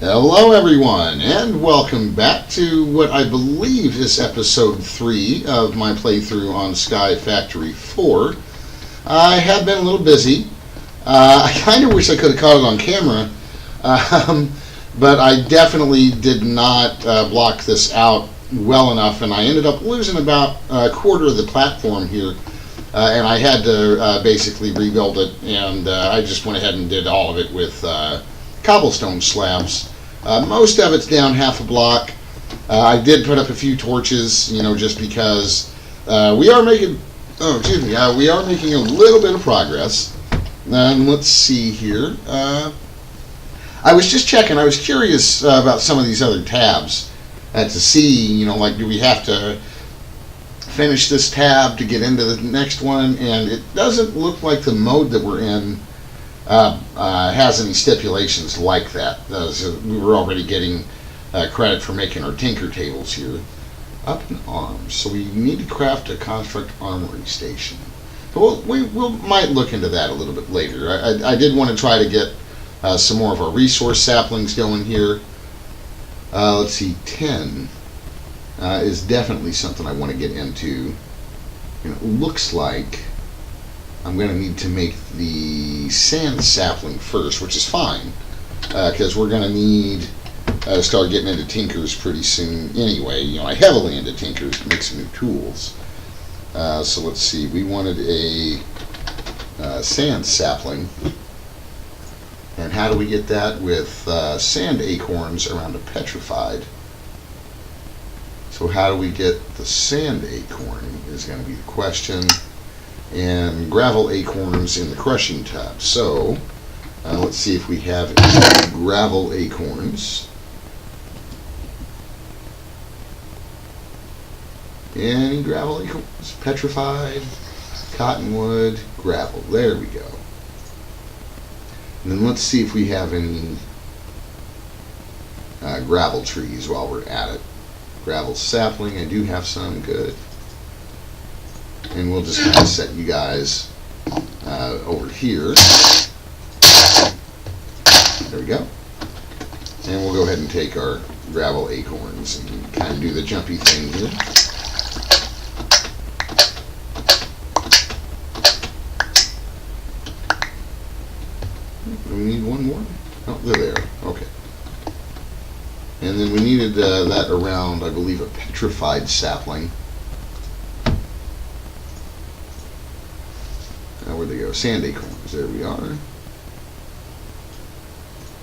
Hello everyone, and welcome back to what I believe is episode 3 of my playthrough on SkyFactory4. I have been a little busy. I kind of wish I could have caught it on camera, but I definitely did not block this out well enough, and I ended up losing about a quarter of the platform here, and I had to basically rebuild it, and I just went ahead and did all of it with cobblestone slabs. Most of it's down half a block. I did put up a few torches, just because we are making. We are making a little bit of progress. And let's see here. I was just checking. I was curious about some of these other tabs to see, like, do we have to finish this tab to get into the next one? And it doesn't look like the mode that we're in has any stipulations like that. So we were already getting credit for making our tinker tables here. Up in arms. So we need to craft a construct armory station. But we might look into that a little bit later. I did want to try to get some more of our resource saplings going here. Let's see, 10 is definitely something I want to get into. It looks like I'm going to need to make the sand sapling first, which is fine, because we're going to need to start getting into tinkers pretty soon anyway. I heavily into tinkers to make some new tools. So let's see, we wanted a sand sapling. And how do we get that? With sand acorns around a petrified. So how do we get the sand acorn is going to be the question. And gravel acorns in the crushing tub. So let's see if we have any gravel acorns. Any gravel acorns? Petrified, cottonwood, gravel. There we go. And then let's see if we have any gravel trees while we're at it. Gravel sapling, I do have some. Good. And we'll just kind of set you guys over here. There we go. And we'll go ahead and take our gravel acorns and kind of do the jumpy thing here. We need one more? Oh, they're there. Okay. And then we needed that around, I believe, a petrified sapling. Where'd they go? Sand acorns. There we are.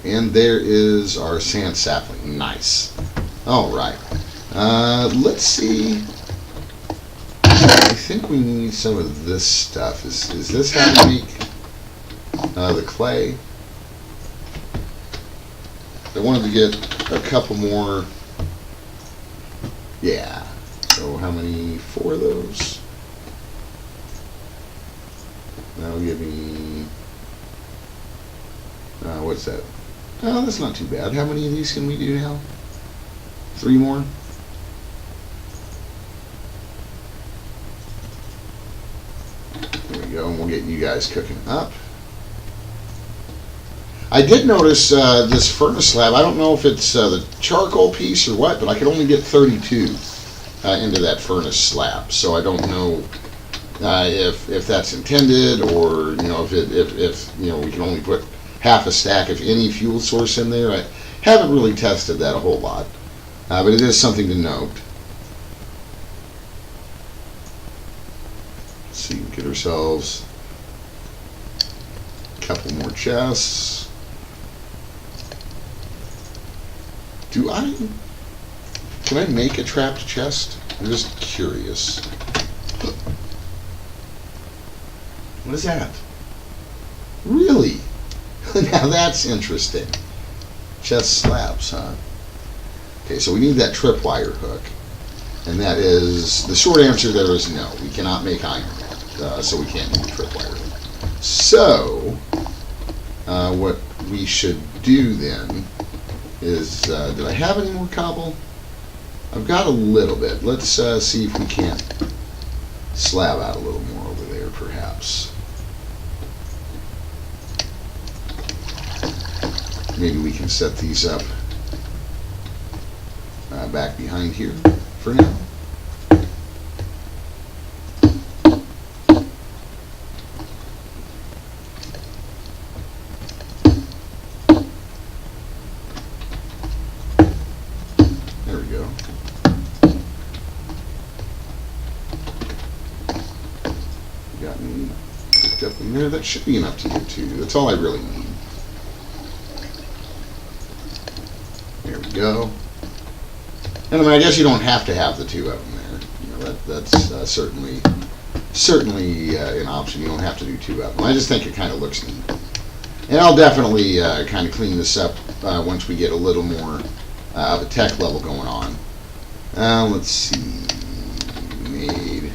And there is our sand sapling. Nice. All right. Let's see. I think we need some of this stuff. Is this how we make the clay? I wanted to get a couple more. Yeah. So how many? 4 of those? That'll give me, what's that? Oh, that's not too bad. How many of these can we do now? 3 more? There we go, and we'll get you guys cooking up. I did notice this furnace slab. I don't know if it's the charcoal piece or what, but I could only get 32 into that furnace slab, so I don't know if that's intended, or if we can only put half a stack of any fuel source in there. I haven't really tested that a whole lot, but it is something to note. Let's see, get ourselves a couple more chests. Can I make a trapped chest? I'm just curious. What is that? Really? Now that's interesting. Chest slabs, huh? Okay, so we need that tripwire hook. And that is, the short answer there is no. We cannot make iron, so we can't do the tripwire hook. So, what we should do then is, did I have any more cobble? I've got a little bit. Let's see if we can't slab out a little more over there, perhaps. Maybe we can set these up back behind here for now. There we go. Got me picked up in there. That should be enough to get to. That's all I really need. There we go. And I mean, I guess you don't have to have the two of them there. You know, that's certainly an option. You don't have to do two of them. I just think it kind of looks neat. And I'll definitely kind of clean this up once we get a little more of a tech level going on. Let's see. Made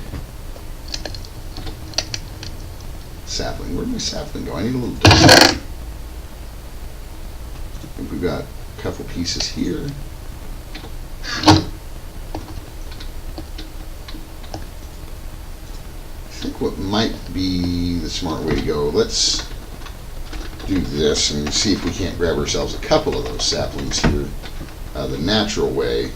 sapling. Where'd my sapling go? I need a little dirt. I think we've got a couple pieces here. I think what might be the smart way to go, let's do this and see if we can't grab ourselves a couple of those saplings here the natural way.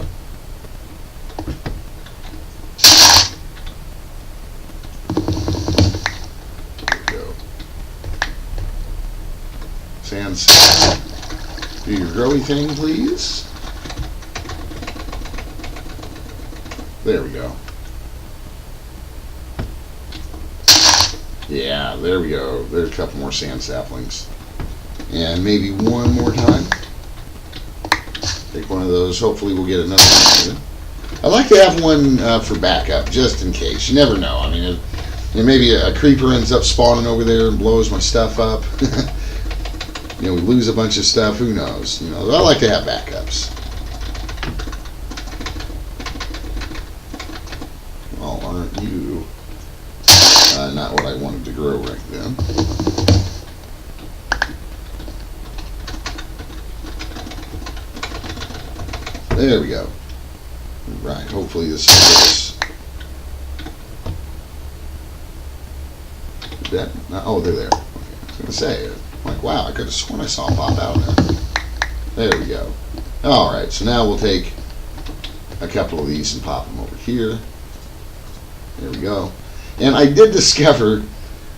There we go. Sans, do your growy thing, please. There we go. Yeah, there we go. There's a couple more sand saplings. And maybe one more time. Take one of those. Hopefully we'll get another one. I like to have one for backup, just in case. You never know. I mean, maybe a creeper ends up spawning over there and blows my stuff up. You know, we lose a bunch of stuff. Who knows? You know, I like to have backups. Well, aren't you? Not what I wanted to grow right then. There we go. Right, hopefully this will get us. That, oh, they're there. Okay. I was going to say, like, wow, I could have sworn I saw them pop out there. There we go. Alright, so now we'll take a couple of these and pop them over here. There we go. And I did discover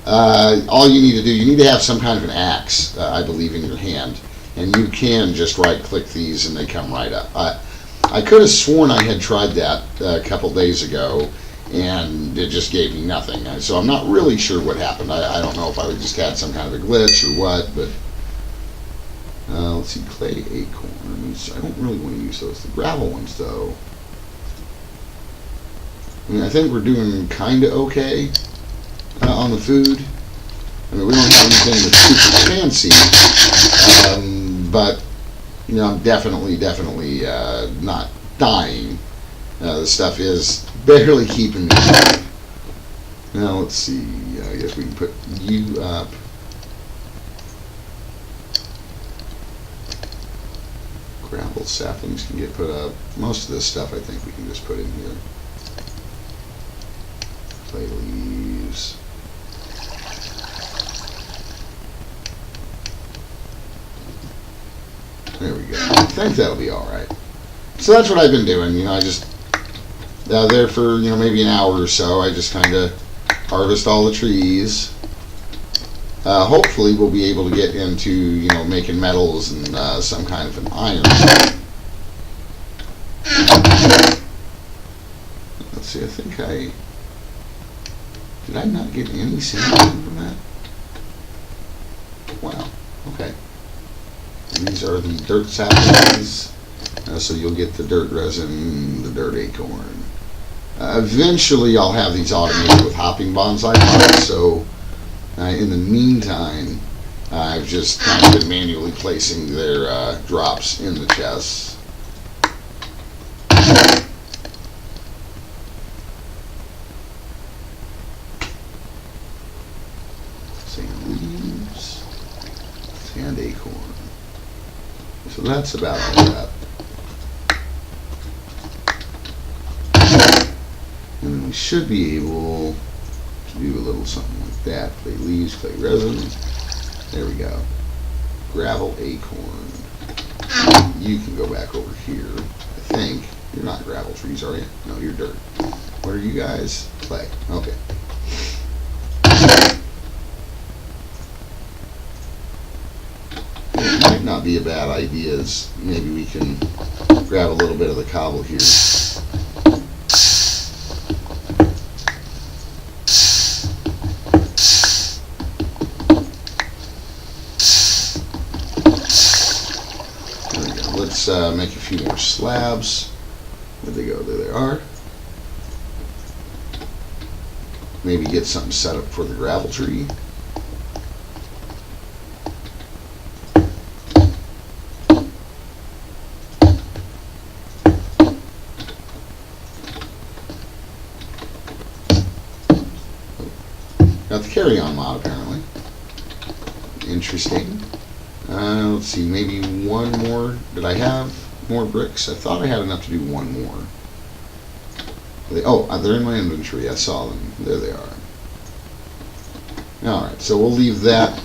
all you need to do, you need to have some kind of an axe, I believe, in your hand. And you can just right-click these and they come right up. I could have sworn I had tried that a couple days ago and it just gave me nothing. So I'm not really sure what happened. I don't know if I just had some kind of a glitch or what, but let's see, clay acorns. I don't really want to use those. The gravel ones, though. I mean, I think we're doing kind of okay on the food. I mean, we don't have anything that's super fancy, but you know, I'm definitely not dying. The stuff is barely keeping me alive. Now let's see. I guess we can put you up. Gravel saplings can get put up. Most of this stuff I think we can just put in here. Clay leaves. There we go. I think that'll be alright. So that's what I've been doing. You know, I just there for, you know, maybe an hour or so. I just kind of harvest all the trees. Hopefully we'll be able to get into, you know, making metals and some kind of an iron. Let's see, I think did I not get any sand from that? Wow, okay. And these are the dirt saplings, so you'll get the dirt resin, the dirt acorn. Eventually I'll have these automated with hopping bonsai pots, so in the meantime I've just kind of been manually placing their drops in the chests. Sand leaves, sand acorn. So that's about all that. And then we should be able to do a little something like that. Clay leaves, clay resin. There we go. Gravel acorn. You can go back over here, I think. You're not gravel trees, are you? No, you're dirt. What are you guys? Clay. Okay. It might not be a bad idea as maybe we can grab a little bit of the cobble here. There we go. Let's make a few more slabs. Where'd they go? There they are. Maybe get something set up for the gravel tree. Got the carry-on mod apparently. Interesting. Let's see, maybe one more. Did I have more bricks? I thought I had enough to do one more. Oh, they're in my inventory. I saw them. There they are. Alright, so we'll leave that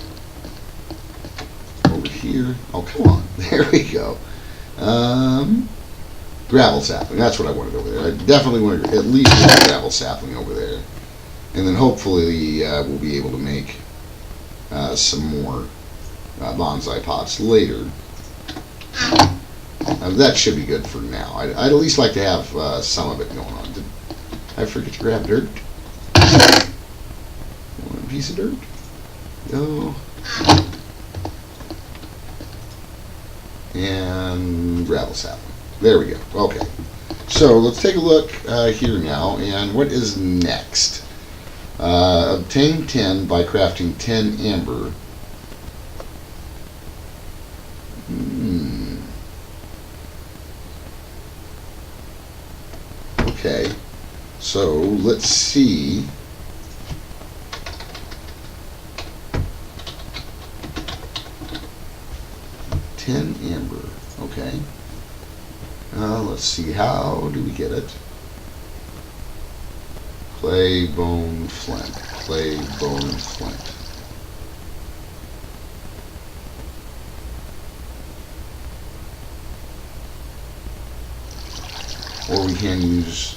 over here. Oh, come on. There we go. Gravel sapling. That's what I wanted over there. I definitely wanted at least one gravel sapling over there. And then hopefully we'll be able to make some more bonsai pots later. That should be good for now. I'd at least like to have some of it going on. Did I forget to grab dirt? One piece of dirt? No. And gravel sapling. There we go. Okay. So let's take a look here now. And what is next? Obtain 10 by crafting 10 amber. Okay, so let's see. Amber. Okay. Let's see. How do we get it? Clay, bone, flint. Clay, bone, flint. Or we can use,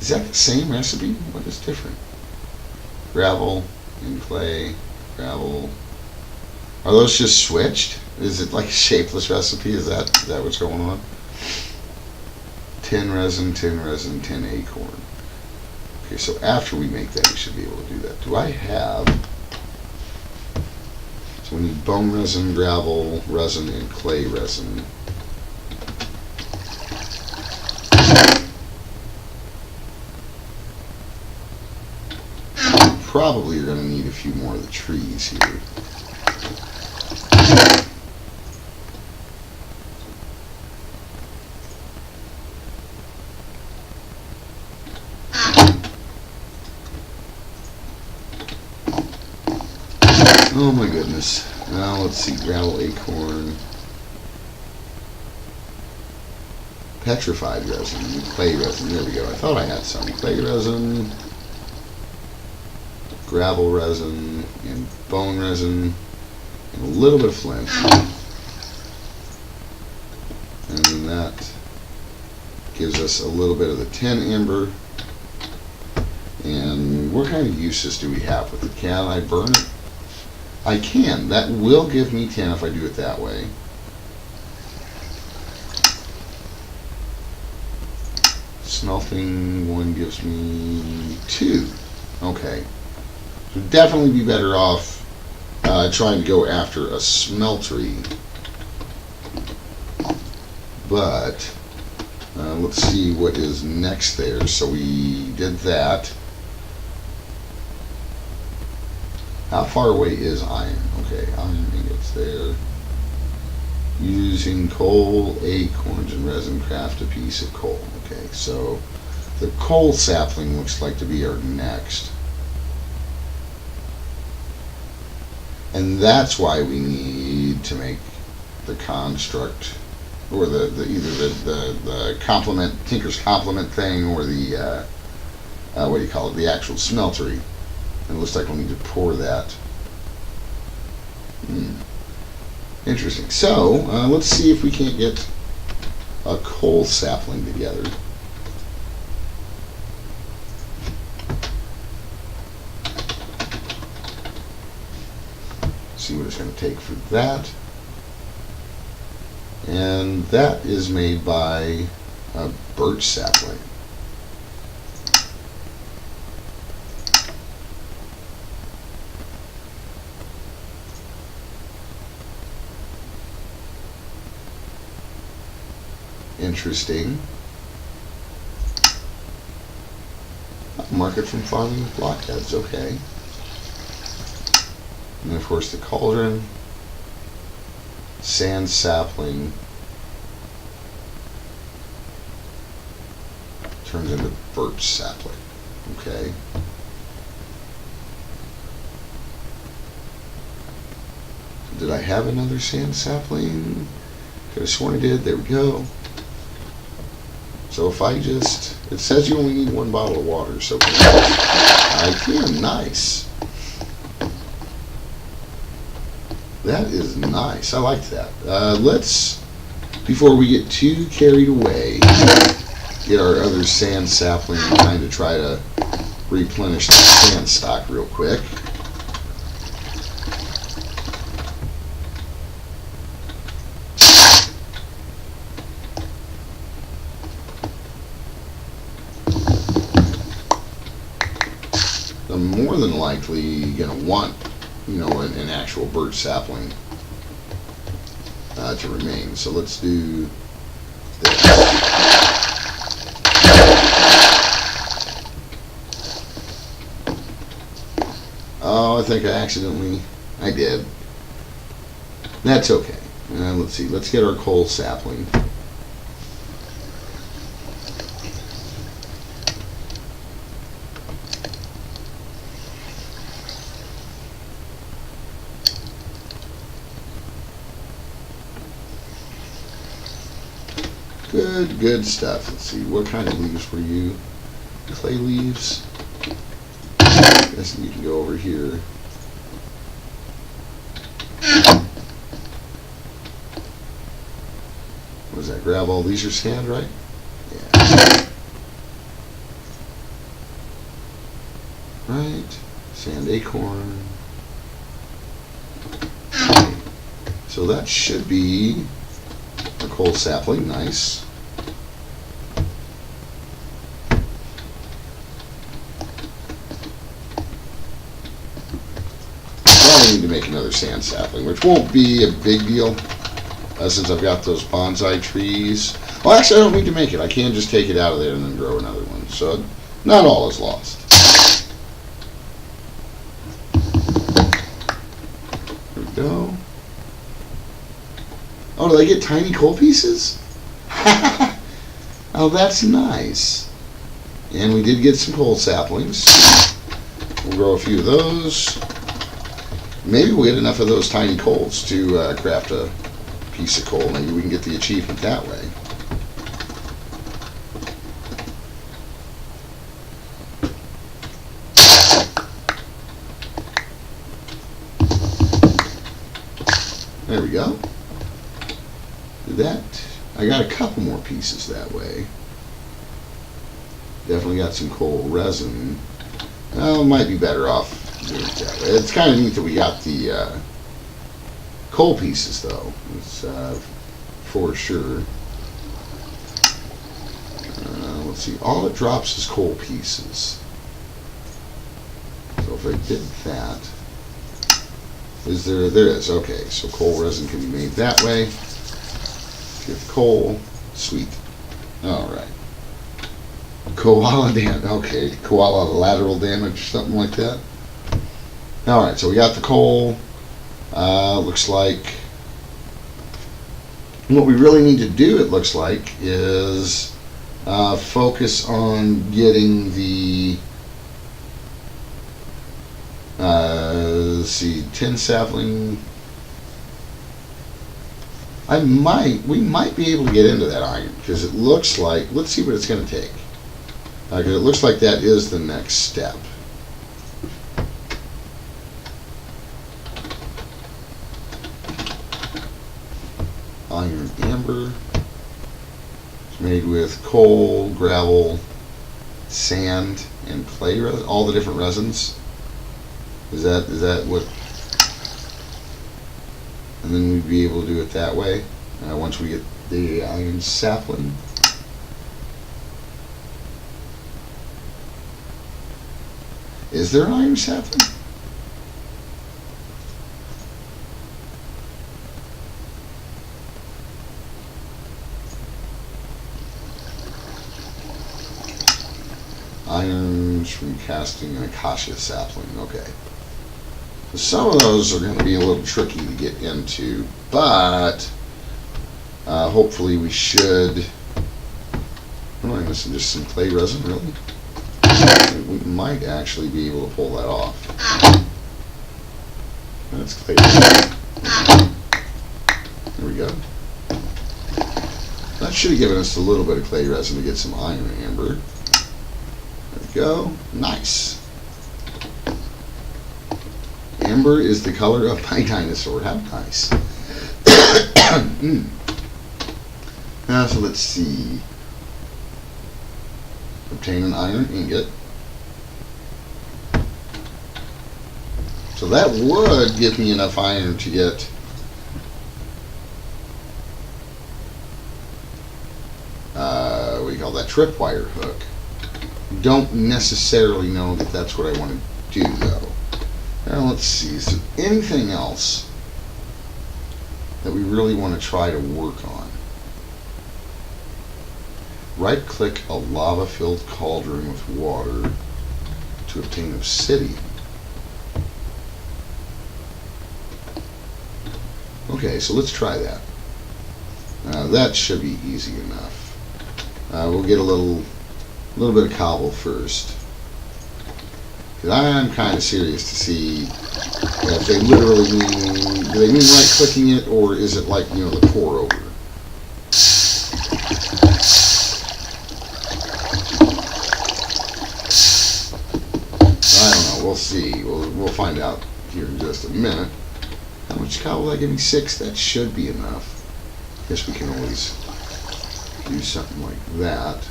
is that the same recipe? What is different? Gravel and clay, gravel. Are those just switched? Is it like a shapeless recipe? Is that what's going on? 10 resin, 10 resin, 10 acorn. Okay, so after we make that, we should be able to do that. Do I have, so we need bone resin, gravel resin, and clay resin. Probably are going to need a few more of the trees here. Oh my goodness. Now let's see, gravel, acorn, petrified resin, clay resin. There we go. I thought I had some clay resin, gravel resin, and bone resin, and a little bit of flint. And then that gives us a little bit of the 10 amber. And what kind of uses do we have with it? Can I burn it? I can. That will give me 10 if I do it that way. Smelting one gives me 2. Okay. So definitely be better off trying to go after a smeltery. But let's see what is next there. So we did that. How far away is iron? Okay, iron ingots there. Using coal, acorns, and resin, craft a piece of coal. Okay, so the coal sapling looks like to be our next. And that's why we need to make the construct, or the either the complement, Tinker's complement thing, or the what do you call it, the actual smeltery. And it looks like we'll need to pour that. Interesting. So let's see if we can't get a coal sapling together. See what it's going to take for that. And that is made by a birch sapling. Interesting. Market from farming with blockheads, okay. And then of course the cauldron, sand sapling turns into birch sapling, okay. Did I have another sand sapling? Could have sworn I did. There we go. So if I just, it says you only need 1 bottle of water, so I can. Nice. That is nice. I like that. Let's, before we get too carried away, get our other sand sapling and kind of try to replenish the sand stock real quick. I'm more than likely going to want, you know, an actual birch sapling to remain. So let's do this. Oh, I think I did. That's okay. Let's see, let's get our coal sapling. Good stuff. Let's see, what kind of leaves were you? Clay leaves? I guess you can go over here. What is that, gravel? These are sand, right? Yeah. Right. Sand acorn. Okay. So that should be a coal sapling. Nice. Need to make another sand sapling, which won't be a big deal since I've got those bonsai trees. Well, actually, I don't need to make it. I can just take it out of there and then grow another one. So, not all is lost. There we go. Oh, do I get tiny coal pieces? Oh, that's nice. And we did get some coal saplings. We'll grow a few of those. Maybe we'll get enough of those tiny coals to craft a piece of coal. Maybe we can get the achievement that way. There we go. Did that. I got a couple more pieces that way. Definitely got some coal resin. Well, might be better off doing it that way. It's kind of neat that we got the coal pieces, though. It's for sure. Let's see. All it drops is coal pieces. So if I did that, is there? There is. Okay. So coal resin can be made that way. Get the coal. Sweet. All right. Koala damage. Okay. Koala lateral damage, something like that. Alright, so we got the coal. Looks like what we really need to do, it looks like, is focus on getting the let's see, tin sapling. We might be able to get into that iron, because it looks like, let's see what it's going to take. Because it looks like that is the next step. Iron amber. It's made with coal, gravel, sand, and clay resin, all the different resins. Is that what? And then we'd be able to do it that way once we get the iron sapling. Is there an iron sapling? Irons from casting an acacia sapling. Okay. So some of those are going to be a little tricky to get into, but hopefully we should. What am I missing? Just some clay resin, really? We might actually be able to pull that off. That's clay resin. There we go. That should have given us a little bit of clay resin to get some iron amber. There we go. Nice. Amber is the color of my dinosaur. How nice. So let's see. Obtain an iron ingot. So that would give me enough iron to get what do you call that, tripwire hook. Don't necessarily know that that's what I want to do though. Now let's see, is there anything else that we really want to try to work on? Right click a lava filled cauldron with water to obtain obsidian. Okay, so let's try that. That should be easy enough. We'll get a little bit of cobble first. I'm kind of serious to see if they literally mean, do they mean right clicking it, or is it like, you know, the pour over? I don't know, we'll see. We'll find out here in just a minute. How much cobble will that give me? 6? That should be enough. Guess we can always do something like that.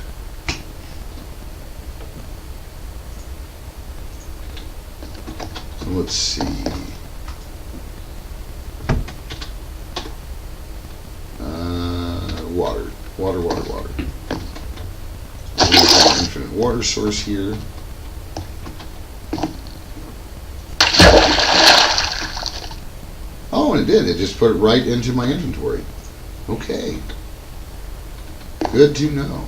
So let's see. Water. Infinite water source here. Oh, and it did. It just put it right into my inventory. Okay. Good to know.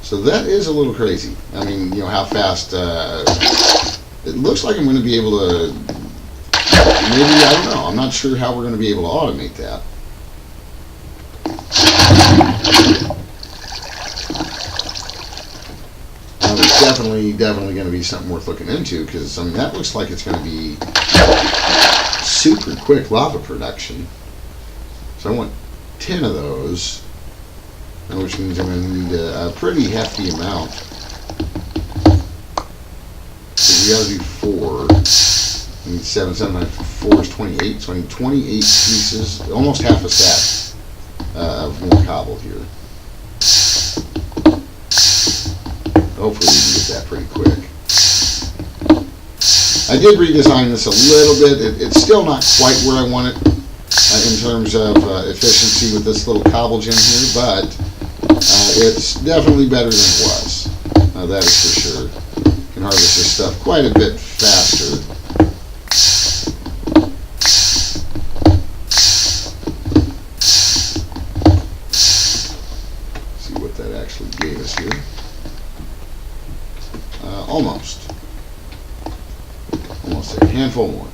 So that is a little crazy. I mean, you know, how fast, it looks like I'm going to be able to, maybe, I don't know, I'm not sure how we're going to be able to automate that. It's definitely going to be something worth looking into, because, I mean, that looks like it's going to be super quick lava production. So I want 10 of those, which means I'm going to need a pretty hefty amount. So we got to do 4. I need 7, 4 is 28, so I need 28 pieces, almost half a stack of more cobble here. Hopefully we can get that pretty quick. I did redesign this a little bit. It's still not quite where I want it in terms of efficiency with this little cobble gem here, but it's definitely better than it was. That is for sure. You can harvest this stuff quite a bit faster. See what that actually gave us here. Almost a handful more.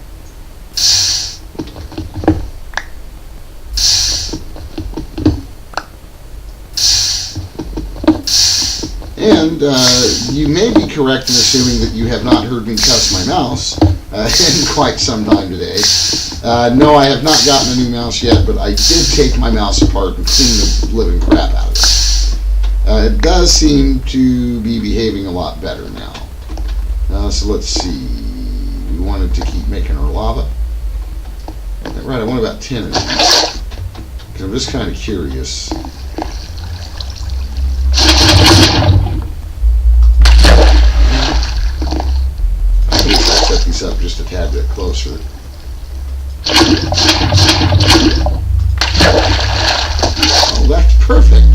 And you may be correct in assuming that you have not heard me cuss my mouse in quite some time today. No, I have not gotten a new mouse yet, but I did take my mouse apart and clean the living crap out of it. It does seem to be behaving a lot better now. So let's see. We wanted to keep making our lava. Right, I want about 10 of these. I'm just kind of curious. I'll set these up just a tad bit closer. Oh, that's perfect.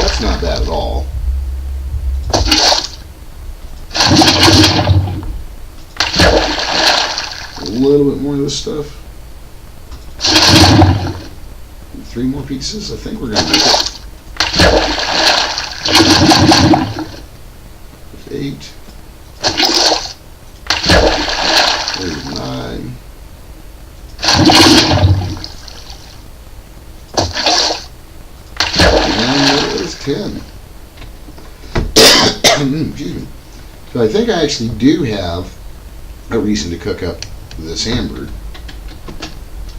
That's not bad at all. A little bit more of this stuff. 3 more pieces. I think we're going to make it. 8. There's 9. And there's 10. Excuse me. So I think I actually do have a reason to cook up this amber,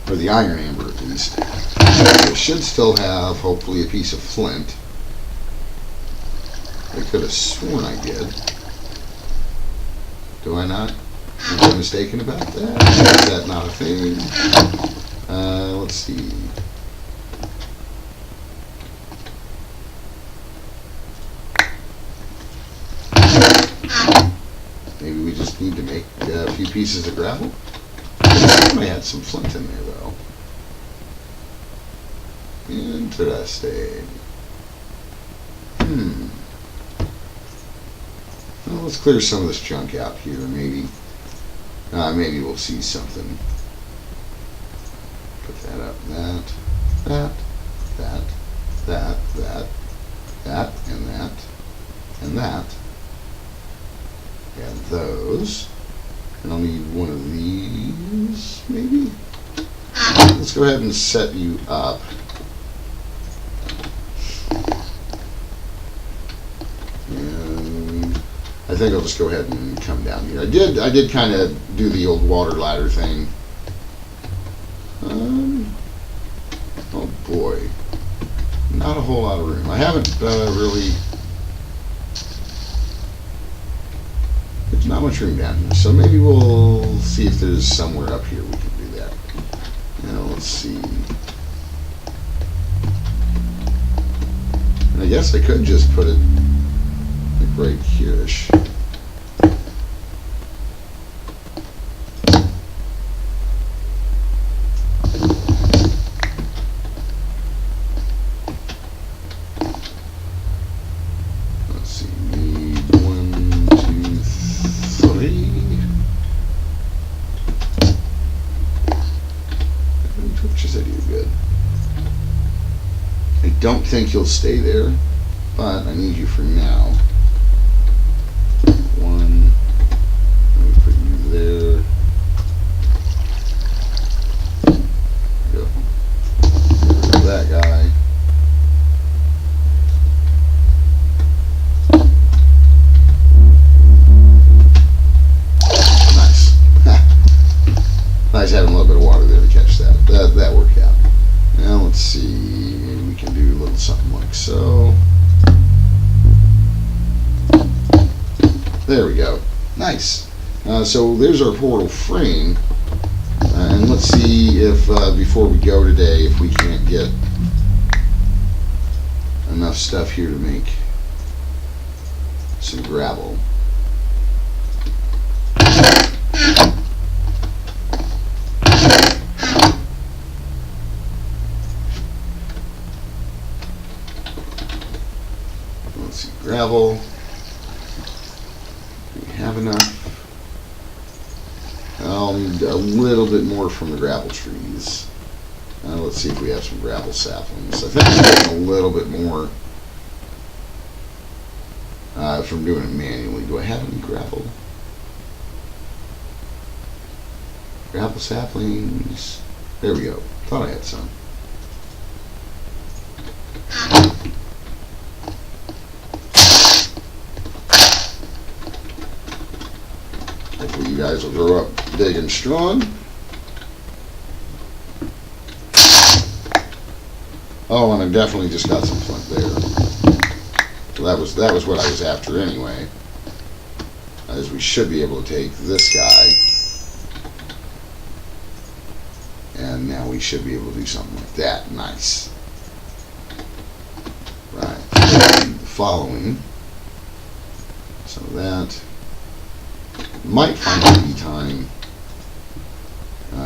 or the iron amber at least. I should still have, hopefully, a piece of flint. I could have sworn I did. Do I not? Am I mistaken about that? Is that not a thing? Let's see. Maybe we just need to make a few pieces of gravel. I might add some flint in there, though. Interesting. Well, let's clear some of this junk out here. Maybe we'll see something. Put that up. That, and that. And those. And I'll need one of these, maybe? Let's go ahead and set you up. And I think I'll just go ahead and come down here. I did kind of do the old water ladder thing. Oh boy. Not a whole lot of room. I haven't really... There's not much room down here, so maybe we'll see if there's somewhere up here we can do that. Now let's see. And I guess I could just put it like right here-ish. Let's see, need 1, 2, 3. Pictures I do good. I don't think you'll stay there, but I need you for now. 1. Let me put you there. Go. That guy. Nice. Nice having a little bit of water there to catch that. That worked out. Now let's see. Maybe we can do a little something like so. There we go. Nice. So there's our portal frame. And let's see if before we go today, if we can't get enough stuff here to make some gravel. Let's see, gravel. Do we have enough? I'll need a little bit more from the gravel trees. Let's see if we have some gravel saplings. I think I'm getting a little bit more from doing it manually. Do I have any gravel? Gravel saplings. There we go. Thought I had some. Hopefully you guys will grow up big and strong. Oh, and I definitely just got some flint there. So that was what I was after anyway. As we should be able to take this guy And now we should be able to do something like that. Nice. Right. The following. So that might finally be time.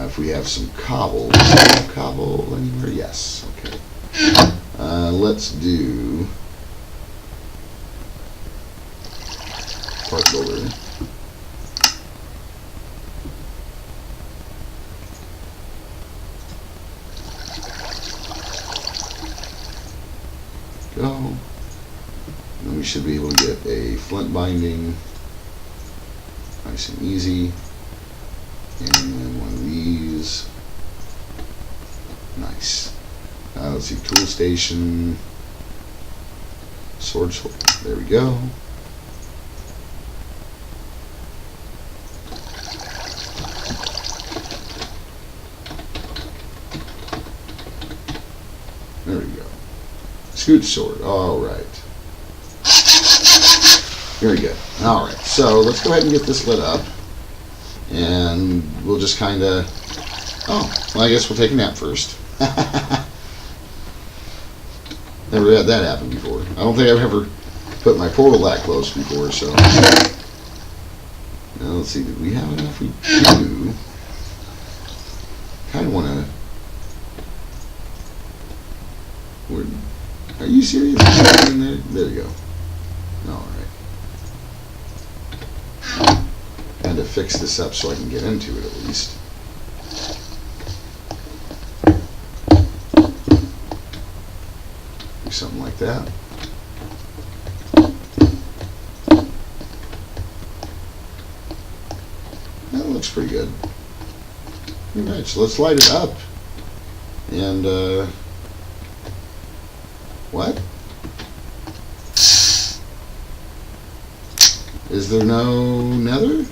If we have some cobble. Cobble anywhere? Yes. Okay. Let's do part builder. Go. And then we should be able to get a flint binding. Nice and easy. And then one of these. Nice. Let's see, tool station. Sword. There we go. There we go. Scoot sword. All right. Very good. All right. So let's go ahead and get this lit up. And we'll just kind of... Oh, well, I guess we'll take a nap first. Never had that happen before. I don't think I've ever put my portal that close before, so... Now, let's see, did we have enough? We do. Kind of want to... Are you serious? In there? There you go. Alright. Had to fix this up so I can get into it at least. Do something like that. That looks pretty good. Alright, so let's light it up. And, what? Is there no nether?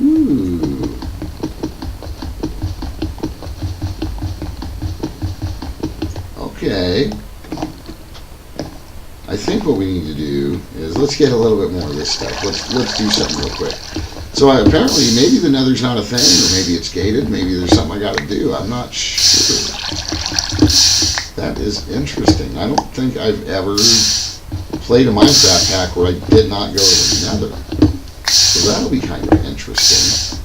Ooh. Okay. I think what we need to do is let's get a little bit more of this stuff. Let's do something real quick. So apparently maybe the nether's not a thing, or maybe it's gated. Maybe there's something I got to do. I'm not sure. That is interesting. I don't think I've ever played a Minecraft hack where I did not go to the nether. So that'll be kind of interesting.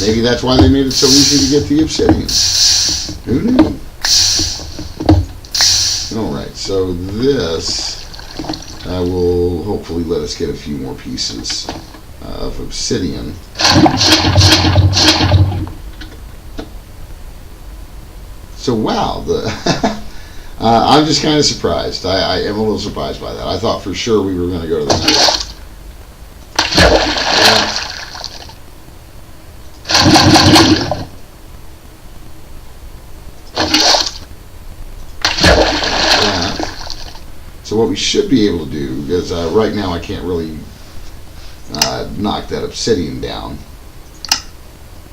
Maybe that's why they made it so easy to get the obsidian. Who knew? Alright, so this will hopefully let us get a few more pieces of obsidian. So wow, I'm just kind of surprised. I am a little surprised by that. I thought for sure we were going to go to the nether. So what we should be able to do, because right now I can't really knock that obsidian down,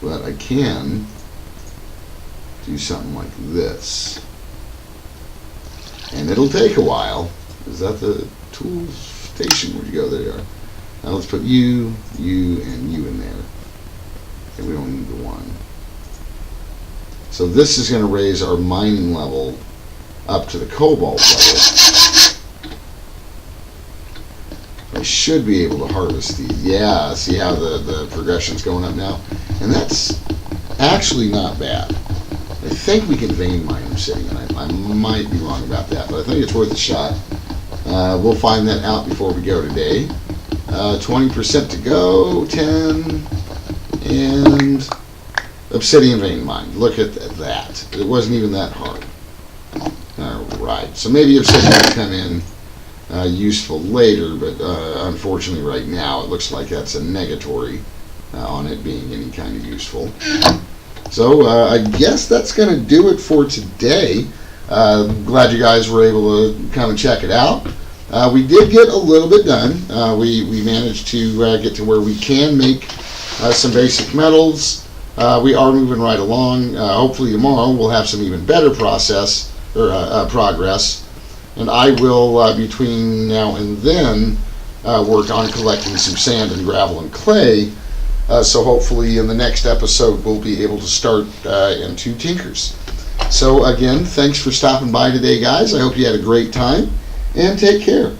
but I can do something like this. And it'll take a while. Is that the tool station? Where'd you go? There you are. Now let's put you, and you in there. Okay, we don't need the one. So this is going to raise our mining level up to the cobalt level. I should be able to harvest these. Yeah, see how the progression's going up now? And that's actually not bad. I think we can vein mine obsidian. I might be wrong about that, but I think it's worth a shot. We'll find that out before we go today. 20% to go, 10, and obsidian vein mine. Look at that. It wasn't even that hard. Alright, so maybe obsidian will come in useful later, but unfortunately right now it looks like that's a negatory on it being any kind of useful. So I guess that's going to do it for today. Glad you guys were able to come and check it out. We did get a little bit done. We managed to get to where we can make some basic metals. We are moving right along. Hopefully tomorrow we'll have some even better progress. And I will, between now and then, work on collecting some sand and gravel and clay. So hopefully in the next episode we'll be able to start into Tinkers. So again, thanks for stopping by today, guys. I hope you had a great time, and take care.